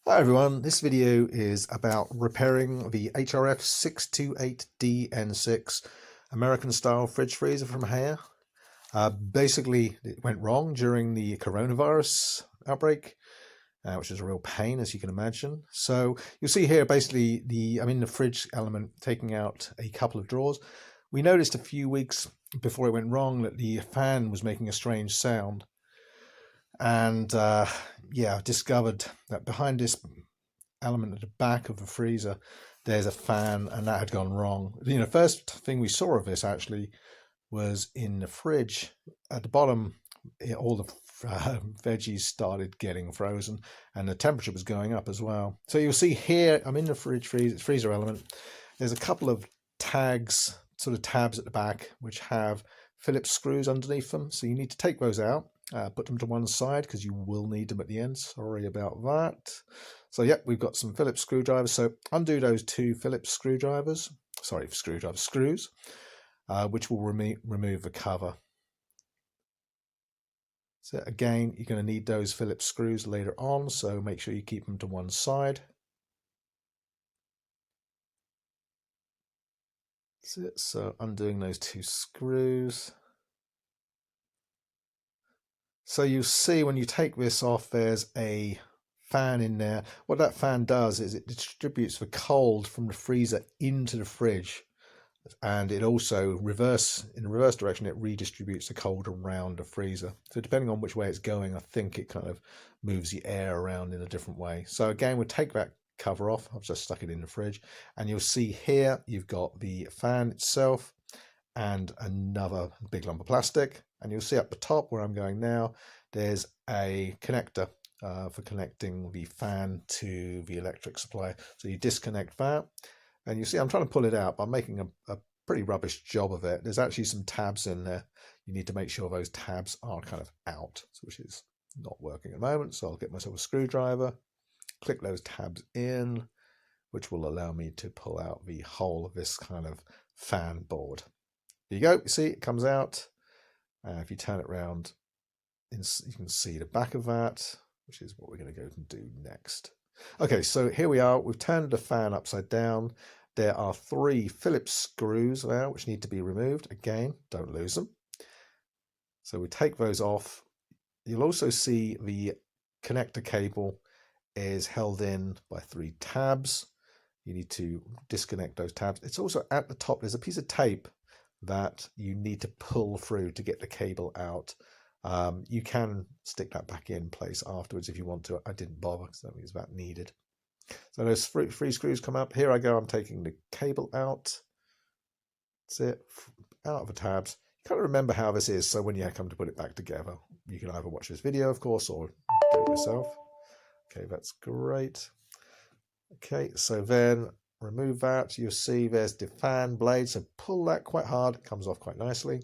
Hi everyone, this video is about repairing the HRF-628DN6 American style fridge freezer from here. Basically, it went wrong during the coronavirus outbreak, which is a real pain, as you can imagine. So you'll see here basically I'm in the fridge element taking out a couple of drawers. We noticed a few weeks before it went wrong that the fan was making a strange sound. And yeah, discovered that behind this element at the back of the freezer there's a fan, and that had gone wrong. First thing we saw of this actually was in the fridge at the bottom. All the veggies started getting frozen and the temperature was going up as well. So you'll see here I'm in the freezer element. There's a couple of tags, sort of tabs at the back, which have Phillips screws underneath them, so you need to take those out. Put them to one side because you will need them at the end. Sorry about that. So yep, we've got some Phillips screwdrivers. So undo those two Phillips screws, which will remove the cover. So again, you're going to need those Phillips screws later on, so make sure you keep them to one side. That's it. So undoing those two screws. So you see when you take this off, there's a fan in there. What that fan does is it distributes the cold from the freezer into the fridge, and it also in the reverse direction, it redistributes the cold around the freezer. So depending on which way it's going, I think it kind of moves the air around in a different way. So again, we'll take that cover off. I've just stuck it in the fridge, and you'll see here you've got the fan itself and another big lump of plastic. And you'll see up the top where I'm going now, there's a connector for connecting the fan to the electric supply. So you disconnect that, and you see I'm trying to pull it out, but I'm making a pretty rubbish job of it. There's actually some tabs in there. You need to make sure those tabs are kind of out, which is not working at the moment. So I'll get myself a screwdriver, click those tabs in, which will allow me to pull out the whole of this kind of fan board. There you go. You see it comes out. If you turn it around, you can see the back of that, which is what we're going to go and do next. Okay, so here we are. We've turned the fan upside down. There are 3 Phillips screws now which need to be removed. Again, don't lose them. So we take those off. You'll also see the connector cable is held in by 3 tabs. You need to disconnect those tabs. It's also at the top, there's a piece of tape that you need to pull through to get the cable out. You can stick that back in place afterwards if you want to. I didn't bother because I don't think it's that needed. So those 3 screws come up. Here I go. I'm taking the cable out. That's it. Out of the tabs. You kind of remember how this is, so when you come to put it back together, you can either watch this video, of course, or do it yourself. Okay, that's great. Okay, so then remove that. You'll see there's the fan blade, so pull that quite hard. It comes off quite nicely.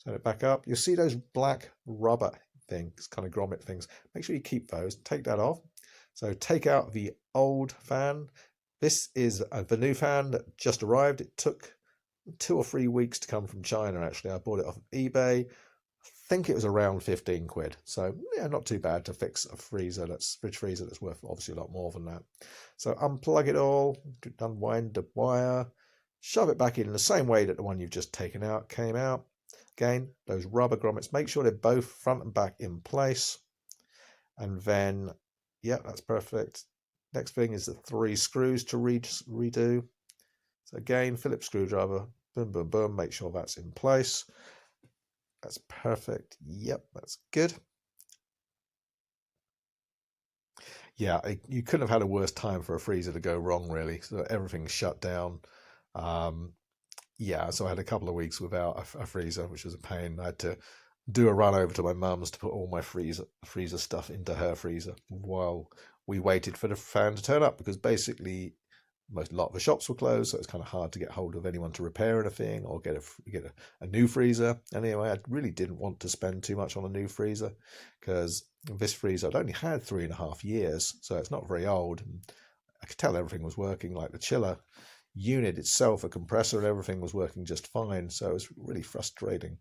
Turn it back up. You'll see those black rubber things, kind of grommet things. Make sure you keep those. Take that off. So take out the old fan. This is the new fan that just arrived. It took 2 or 3 weeks to come from China, actually. I bought it off of eBay. I think it was around 15 quid. So yeah, not too bad to fix a fridge freezer that's worth obviously a lot more than that. So unplug it all, unwind the wire, shove it back in the same way that the one you've just taken out came out. Again, those rubber grommets, make sure they're both front and back in place. And then, yeah, that's perfect. Next thing is the 3 screws to redo. So again, Phillips screwdriver, boom, boom, boom, make sure that's in place. That's perfect. Yep, that's good. Yeah, you couldn't have had a worse time for a freezer to go wrong, really. So everything's shut down. Yeah, so I had a couple of weeks without a freezer, which was a pain. I had to do a run over to my mum's to put all my freezer stuff into her freezer while we waited for the fan to turn up, because basically a lot of the shops were closed, so it's kind of hard to get hold of anyone to repair anything or get a new freezer. Anyway, I really didn't want to spend too much on a new freezer because this freezer I'd only had 3.5 years, so it's not very old. I could tell everything was working, like the chiller unit itself, a compressor and everything was working just fine, so it was really frustrating.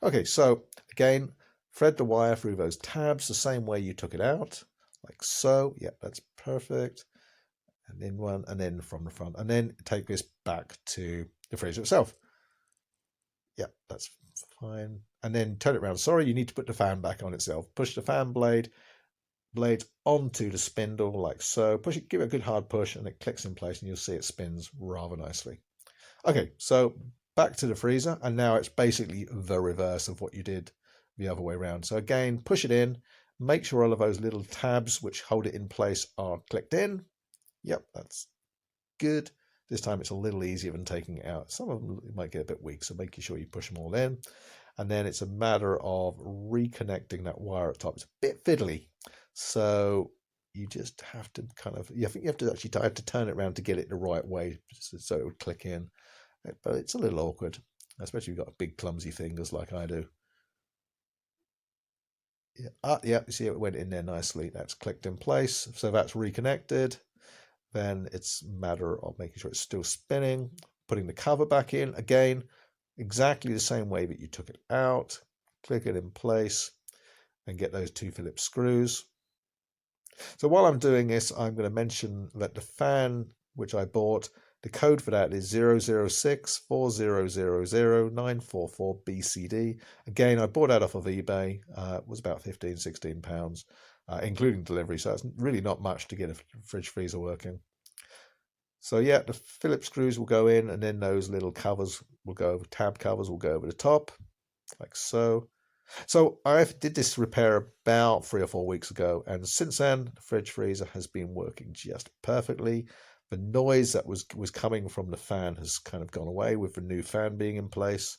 Okay, so again, Thread the wire through those tabs the same way you took it out, like so. Yep, that's perfect. And in one, and then from the front, and then take this back to the freezer itself. Yep, that's fine. And then turn it around. Sorry, you need to put the fan back on itself. Push the fan blade onto the spindle like so. Push it, give it a good hard push, and it clicks in place, and you'll see it spins rather nicely. Okay, so back to the freezer, and now it's basically the reverse of what you did the other way around. So again, push it in, make sure all of those little tabs which hold it in place are clicked in. Yep, that's good. This time it's a little easier than taking it out. Some of them might get a bit weak, so making sure you push them all in. And then it's a matter of reconnecting that wire at the top. It's a bit fiddly, so you just have to kind of, I think you have to actually have to turn it around to get it the right way so it would click in. But it's a little awkward, especially if you've got big clumsy fingers like I do. Yeah, yeah, you see it went in there nicely. That's clicked in place, so that's reconnected. Then it's a matter of making sure it's still spinning, putting the cover back in again, exactly the same way that you took it out. Click it in place and get those 2 Phillips screws. So while I'm doing this, I'm going to mention that the fan which I bought, the code for that is 00640000944BCD. Again, I bought that off of eBay. It was about £15–16, including delivery. So it's really not much to get a fridge freezer working. So yeah, the Phillips screws will go in, and then those little covers will go over, tab covers will go over the top, like so. So I did this repair about 3 or 4 weeks ago, and since then the fridge freezer has been working just perfectly. The noise that was coming from the fan has kind of gone away with the new fan being in place.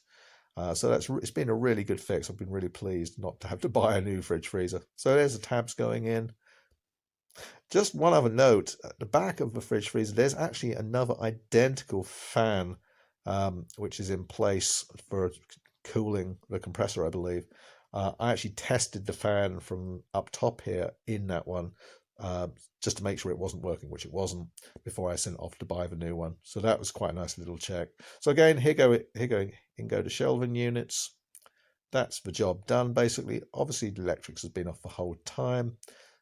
So it's been a really good fix. I've been really pleased not to have to buy a new fridge freezer. So there's the tabs going in. Just one other note, at the back of the fridge freezer, there's actually another identical fan, which is in place for cooling the compressor, I believe. I actually tested the fan from up top here in that one, just to make sure it wasn't working, which it wasn't, before I sent off to buy the new one. So that was quite a nice little check. So again, here go to shelving units. That's the job done, basically. Obviously, the electrics has been off the whole time.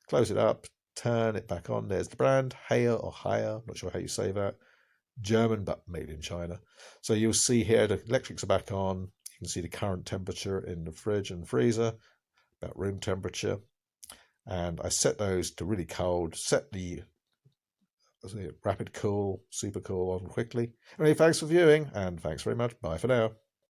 Close it up, turn it back on. There's the brand, Haier or Haier, not sure how you say that. German, but made in China. So you'll see here the electrics are back on. You can see the current temperature in the fridge and freezer, about room temperature. And I set those to really cold, set the rapid cool, super cool on quickly. Anyway, thanks for viewing, and thanks very much. Bye for now.